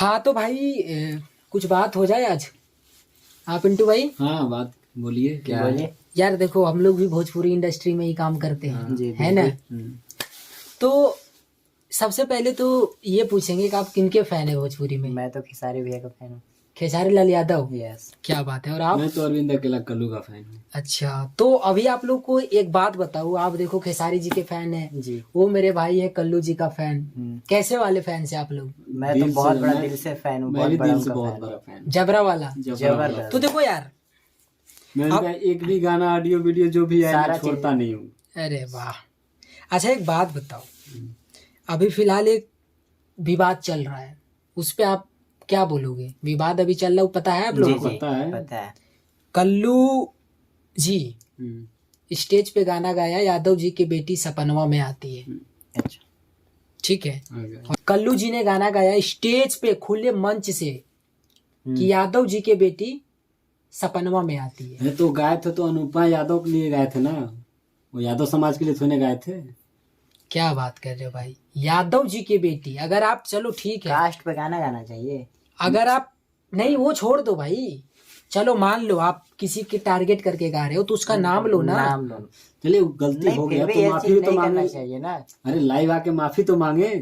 हाँ तो भाई कुछ बात हो जाए आज। हाँ पिंटू भाई। हाँ बात बोलिए, क्या बोलिए। है? यार देखो हम लोग भी भोजपुरी इंडस्ट्री में ही काम करते हैं, जी है ना। हम्म। तो सबसे पहले तो ये पूछेंगे कि आप किनके फैन है भोजपुरी में। मैं तो खेसारी भैया का फैन हूँ। खेसारी लाल यादव। यस। क्या बात है। और आप? मैं तो अरविंद अकेला कल्लू का फैन हूँ। अच्छा तो अभी आप लोग को एक बात बताऊँ, आप देखो खेसारी जी के फैन है, जी। वो मेरे भाई है कल्लू जी का फैन। कैसे वाले फैन से आप लोग? मैं तो बहुत बड़ा दिल से फैन हूँ, मैं बहुत भी बड़ा दिल से उनका बहुत फैन बड़ा हूँ। फैन। जबरा वाला। जबरदस्त। तो देखो यार, मैं उनका एक भी गाना, ऑडियो वीडियो जो भी है सारा मैं छोड़ता चीज़। नहीं हूँ। अरे वाह। अच्छा एक बात बताओ, अभी फिलहाल एक विवाद चल रहा है, उस पे आप क्या बोलोगे? विवाद अभी चल रहा है, पता है आप जी लोगों को? जी पता है। पता है। कल्लू जी हम्म। स्टेज पे गाना गाया, यादव जी की बेटी सपनवा में आती है, अच्छा। ठीक है। आ गया। और कल्लू जी ने गाना गाया स्टेज पे खुले मंच से कि यादव जी की बेटी सपनवा में आती है। अरे तो गाए थे तो अनुपमा यादव के लिए गाए थे ना, वो यादव समाज के लिए थोड़े गाए थे। क्या बात कर रहे हो भाई, यादव जी की बेटी। अगर आप, चलो ठीक है, कास्ट पे गाना गाना चाहिए। अगर आप नहीं, वो छोड़ दो भाई, चलो मान लो आप किसी के टारगेट करके गा रहे हो तो उसका नाम लो ना। नाम लो। चलिए गलती नहीं हो फिर गया भी तो ये माफी चीज तो नहीं करना मांगे। चाहिए ना। अरे लाइव आके माफी तो मांगे।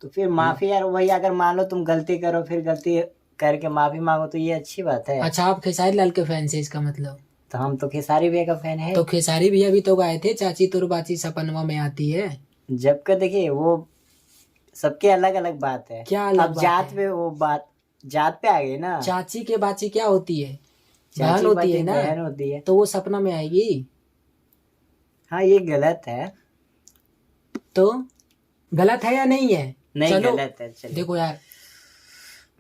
तो फिर माफी यार, वही अगर मान लो तुम गलती करो फिर गलती करके माफी मांगो तो ये अच्छी बात है। अच्छा आप खेसारी लाल के फैन से, इसका मतलब? तो हम तो खेसारी भैया का फैन है। तो खेसारी भैया भी तो गाए थे चाची तोर बाची सपनवा में आती है। जब का देखिए वो सबके अलग अलग बात है। क्या अलग अब बात जात है? पे वो बात जात पे आ गई ना। चाची के बाची क्या होती है? बहन चाची होती है बाची ना। बहन होती है। तो वो सपना में आएगी हाँ ये गलत है। तो गलत है या नहीं है? नहीं चलो गलत है। चलिए देखो यार,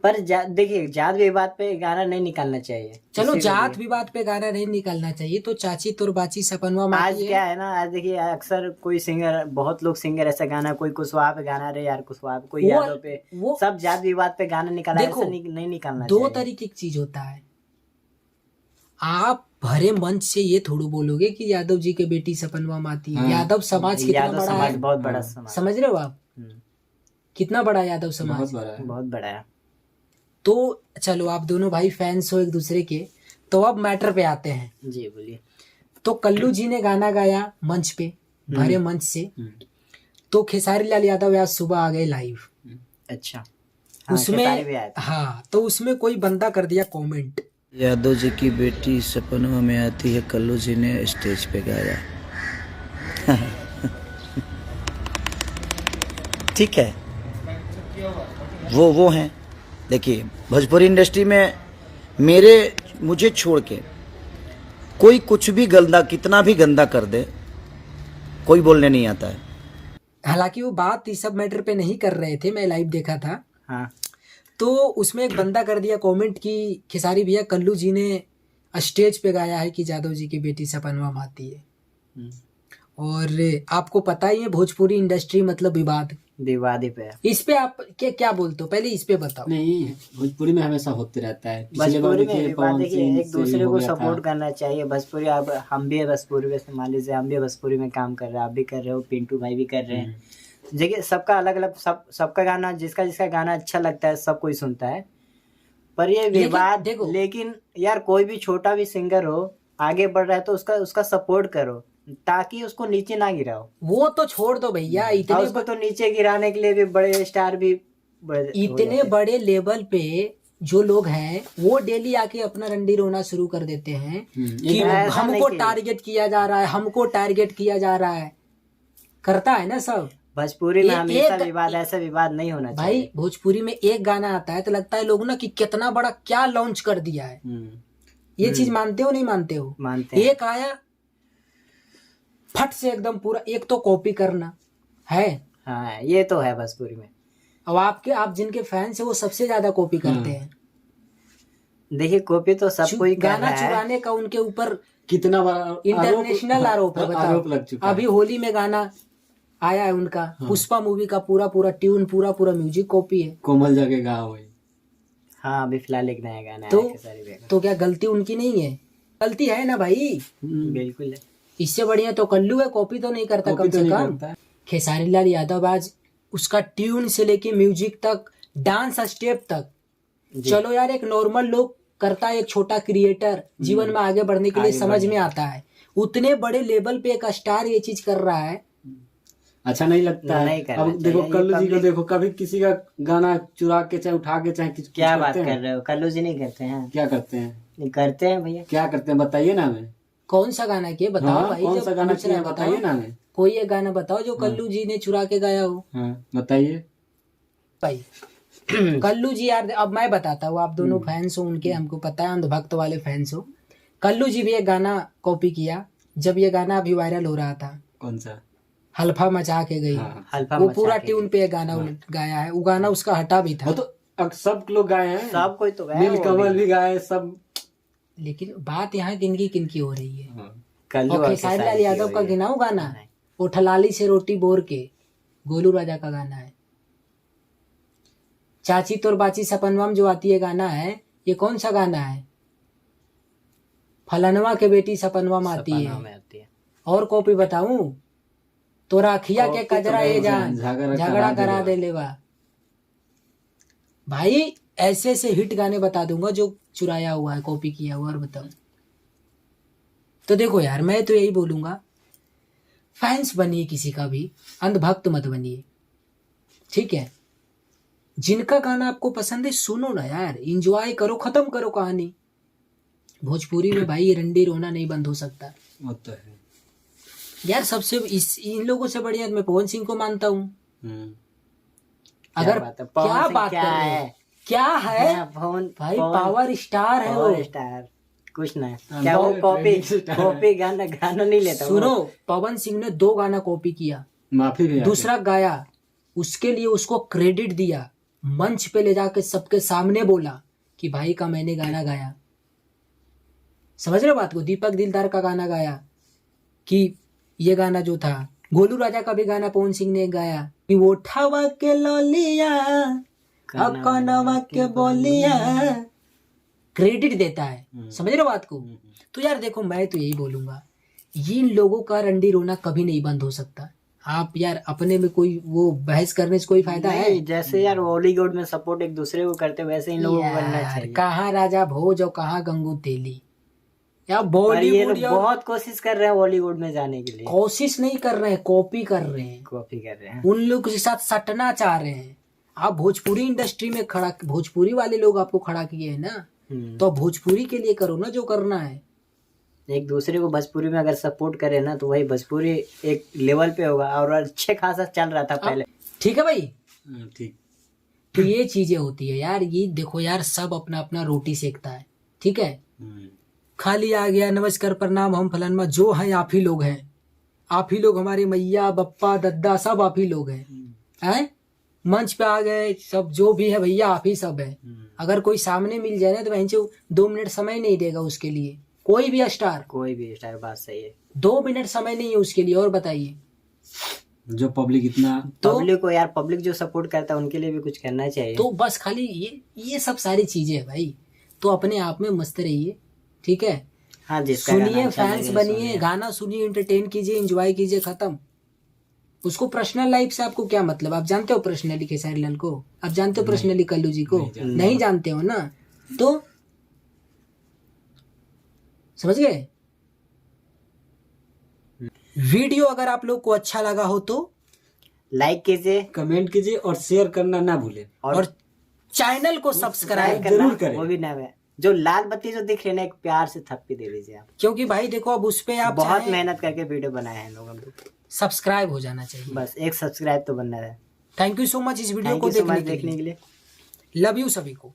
पर देखिए जात विवाद पे गाना नहीं निकालना चाहिए। चलो किसी को जात भी। विवाद पे गाना नहीं निकालना चाहिए, तो चाची तोर बाची सपनवा में आज आती क्या है। है ना, आज देखिए अक्सर कोई सिंगर, बहुत लोग सिंगर ऐसा गाना, कोई कुशवाहा पे गाना रहे यार कुशवाहा पे, कोई वो यादव पे, वो सब जात विवाद पे गाना निकाला, देखो, ऐसा नहीं निकालना दो चाहिए। तरीके की चीज होता है। आप भरे मंच से ये थोड़ा बोलोगे कि यादव जी के बेटी सपनवा में आती है। हाँ। यादव समाज कितना यादव बड़ा समाज है, बहुत बड़ा हाँ। समाज। समझ रहे हो आप? हम्म, कितना बड़ा यादव बहुत समाज। बड़ा है। बहुत बड़ा है। तो चलो आप दोनों भाई फैंस हो एक दूसरे के, तो अब मैटर पे आते हैं। जी बोलिए। तो कल्लू जी ने गाना गाया मंच पे, भरे मंच से। हम्म। तो खेसारी लाल यादव आज सुबह आ गए लाइव। अच्छा। हाँ, खेसारी उसमें भी आया था। हाँ, तो उसमें कोई बंदा कर दिया कमेंट, यादव जी की बेटी सपनों में आती है, कल्लू जी ने स्टेज पे गाया। ठीक है, वो हैं। देखिए भोजपुरी इंडस्ट्री में मुझे छोड़ के कोई कुछ भी गंदा, कितना भी गंदा कर दे, कोई बोलने नहीं आता है। हालांकि वो बात इस सब मैटर पे नहीं कर रहे थे, मैं लाइव देखा था। हाँ। तो उसमें एक बंदा कर दिया कमेंट कि खेसारी भैया कल्लू जी ने स्टेज पे गाया है कि यादव जी की बेटी सपनवा में आती है। और आपको पता ही है भोजपुरी इंडस्ट्री मतलब विवाद विवादी पे है। इस पे आप क्या बोलते हो, पहले इस पे बताओ। नहीं, भोजपुरी में हमेशा होते रहता है। पिछले बार भोजपुरी में देखिए विवाद पवन देखिए सिंह एक से दूसरे हो को गया था। सपोर्ट करना चाहिए। भोजपुरी, अब हम भी है भोजपुरी में से, मान लीजिए हम भी भोजपुरी में काम कर रहे हैं, आप भी कर रहे हो, पिंटू भाई भी कर रहे हैं। देखिए सबका अलग अलग, सबका गाना, जिसका जिसका गाना अच्छा लगता है सब कोई सुनता है। पर ये विवाद देखो, लेकिन यार कोई भी छोटा भी सिंगर हो आगे बढ़ रहा है तो उसका सपोर्ट करो, ताकि उसको नीचे ना गिराओ। वो तो छोड़ दो भैया, और इतने उसको तो नीचे गिराने के लिए भी बड़े स्टार भी हो इतने जाते हैं। बड़े लेवल पे जो लोग हैं वो डेली आके अपना रंडी रोना शुरू कर देते हैं कि ऐसा नहीं हमको कि- टारगेट किया जा रहा है, हमको टारगेट किया जा रहा है। करता है ना सब। भोजपुरी में हमेशा एक- विवाद, ऐसा विवाद नहीं होना भाई चाहिए। भोजपुरी में एक गाना आता है तो लगता है लोग ना कि कितना बड़ा क्या लॉन्च कर दिया है। ये चीज मानते हो नहीं मानते हो? मानते हैं। एक आया फट से एकदम पूरा, एक तो कॉपी करना है। हाँ ये तो है भोजपुरी में। अब आप जिनके फैंस है वो सबसे ज्यादा कॉपी करते हैं। देखिए कॉपी तो सब कोई कर गाना रहा है। चुराने का उनके ऊपर कितना बड़ा इंटरनेशनल आरोप है। आरोप लग चुका बताओ, अभी होली में गाना आया है उनका, पुष्पा मूवी का पूरा ट्यून, पूरा म्यूजिक कॉपी है। कोमल जगह गाँव है। हाँ अभी फिलहाल एक नया गाना तो आया खेसारी भैया का। तो क्या गलती उनकी नहीं है? गलती है ना भाई। बिल्कुल है। इससे बढ़िया तो कल्लू है, कॉपी तो नहीं करता कॉपी कम तो से नहीं कम। करता। खेसारी लाल यादव आज उसका ट्यून से लेके म्यूजिक तक डांस स्टेप तक। जी। चलो यार, एक नॉर्मल लोग करता है, एक छोटा क्रिएटर जीवन में आगे बढ़ने के लिए आगे समझ बढ़ने में आता है। उतने बड़े लेवल पे एक स्टार ये चीज कर रहा है, अच्छा नहीं लगता है। नहीं करना अब देखो चाहिए, ये कल्लू जी को public- देखो, कभी किसी का गाना चुरा के चाहे उठा के चाहे कुछ क्या बात करते हैं? कर रहे हो, कल्लू जी नहीं करते हैं? क्या करते हैं? नहीं करते हैं भैया। क्या करते हैं बताइए ना हमें। कौन सा गाना किए बताओ हाँ, भाई, कौन जब सा गाना पूछ रहे किया हैं बताइए बताओ। ना हमें। कोई एक गाना बताओ जो कल्लू जी ने चुरा के गाया हो हाँ बताइए। भाई। कल्लू जी यार, अब मैं बताता हूँ, आप दोनों फैंस हो उनके, हमको पता है अंधभक्त वाले फैंस हो। कल्लू जी भी एक गाना कॉपी किया, जब ये गाना अभी वायरल हो रहा था, कौन सा? हल्फा मचा के गई, हाँ, हल्फा वो मचा पूरा के ट्यून पे एक गाना गाया है। वो गाना उसका हटा भी वो था, तो सब लोग गाए हैं, सब कोई तो गया, नीलकमल भी गाए सब। लेकिन बात यहाँ किनकी किनकी हो रही है। हाँ। कल्लू और खेसारी लाल यादव का गिनाऊ गाना, नहीं। वो ठलाली से रोटी बोर के, गोलू राजा का गाना है। चाची तोर बाची सपनवाम जो आती है गाना है, ये कौन सा गाना है? फलनवा के बेटी सपनवाम आती है। और कॉपी बताऊं? तोरा अखिया के कजरा ये जान झगड़ा करा दे लेवा। भाई ऐसे से हिट गाने बता दूंगा जो चुराया हुआ है, कॉपी किया हुआ। और बताओ तो देखो यार, मैं तो यही बोलूंगा, फैंस बनिए किसी का भी, अंधभक्त मत बनिए, ठीक है? जिनका गाना आपको पसंद है सुनो ना यार, एंजॉय करो, खत्म करो कहानी। भोजपुरी में भाई रंडी रोना नहीं बंद हो सकता वो तो है यार। सबसे इन लोगों से बढ़िया मैं पवन सिंह को मानता हूँ। अगर क्या बात कर रहे हैं, क्या है भाई, पावर स्टार है वो। स्टार कुछ ना, क्या वो कॉपी गाना नहीं लेता? सुनो, पवन सिंह ने 2 गाना कॉपी किया, माफी भी दूसरा गाया, उसके लिए उसको क्रेडिट दिया, मंच पे ले जाके सबके सामने बोला कि भाई का मैंने गाना गाया। समझ रहे हो बात को? दीपक दिलदार का गाना गाया, कि ये गाना जो था, गोलू राजा का भी गाना पवन सिंह ने गाया कि वो ठावा के लौलिया कनवा के बोलिया, क्रेडिट देता है। समझ रहे हो बात को? तो यार देखो, मैं तो यही बोलूंगा, इन लोगों का रंडी रोना कभी नहीं बंद हो सकता। आप यार अपने में कोई वो बहस करने से कोई फायदा है? जैसे यार बॉलीवुड में सपोर्ट एक दूसरे को करते, वैसे इन लोगों को करना चाहिए। कहाँ राजा भोज और कहाँ गंगू तेली यार। ये बॉलीवुड लोग बहुत कोशिश कर रहे हैं बॉलीवुड में जाने के लिए। कोशिश नहीं कर रहे हैं, कॉपी कर रहे हैं, कॉपी कर रहे हैं, उन लोग के साथ सटना चाह रहे हैं। आप भोजपुरी इंडस्ट्री में खड़ा, भोजपुरी वाले लोग आपको खड़ा किए हैं ना, तो भोजपुरी के लिए करो ना जो करना है। एक दूसरे को भोजपुरी में अगर सपोर्ट करे ना, तो वही भोजपुरी एक लेवल पे होगा, और अच्छे खासा चल रहा था पहले। ठीक है भाई, ठीक। तो ये चीजें होती है यार। ये देखो यार, सब अपना अपना रोटी सेकता है, ठीक है? खाली आ गया नमस्कार प्रणाम हम फलाना, जो है आप ही लोग हैं, आप ही लोग हमारे मैया बप्पा दद्दा सब आप ही लोग हैं। मंच पे आ गए सब, जो भी है भैया आप ही सब है। अगर कोई सामने मिल जाए ना तो वहीं 2 मिनट समय नहीं देगा उसके लिए, कोई भी स्टार। बात सही है, 2 मिनट समय नहीं है उसके लिए। और बताइए, जो पब्लिक इतना पब्लिक को यार, पब्लिक जो सपोर्ट करता है उनके लिए भी कुछ करना चाहिए। तो बस खाली ये सब सारी चीजें है भाई। तो अपने आप में मस्त रहिए, ठीक है? हाँ, सुनिए, फैंस बनिए, गाना सुनिए, एंटरटेन कीजिए, एंजॉय कीजिए, खत्म। उसको पर्सनल लाइफ से आपको क्या मतलब? आप जानते हो पर्सनली खेसारी लाल को? आप जानते हो पर्सनली कल्लू जी को? नहीं जानते हो ना, तो समझ गए? वीडियो अगर आप लोग को अच्छा लगा हो तो लाइक कीजिए, कमेंट कीजिए और शेयर करना ना भूलें, और चैनल को सब्सक्राइब जरूर करें। वो भी ना है, जो लाल बत्ती जो दिख रही है ना, एक प्यार से थप्पी दे दीजिए आप, क्योंकि भाई देखो अब उस पे आप बहुत मेहनत करके वीडियो बनाए हैं लोगों ने। सब्सक्राइब हो जाना चाहिए, बस एक सब्सक्राइब तो बनना है। थैंक यू सो मच इस वीडियो को देखने के लिए। लव यू सभी को।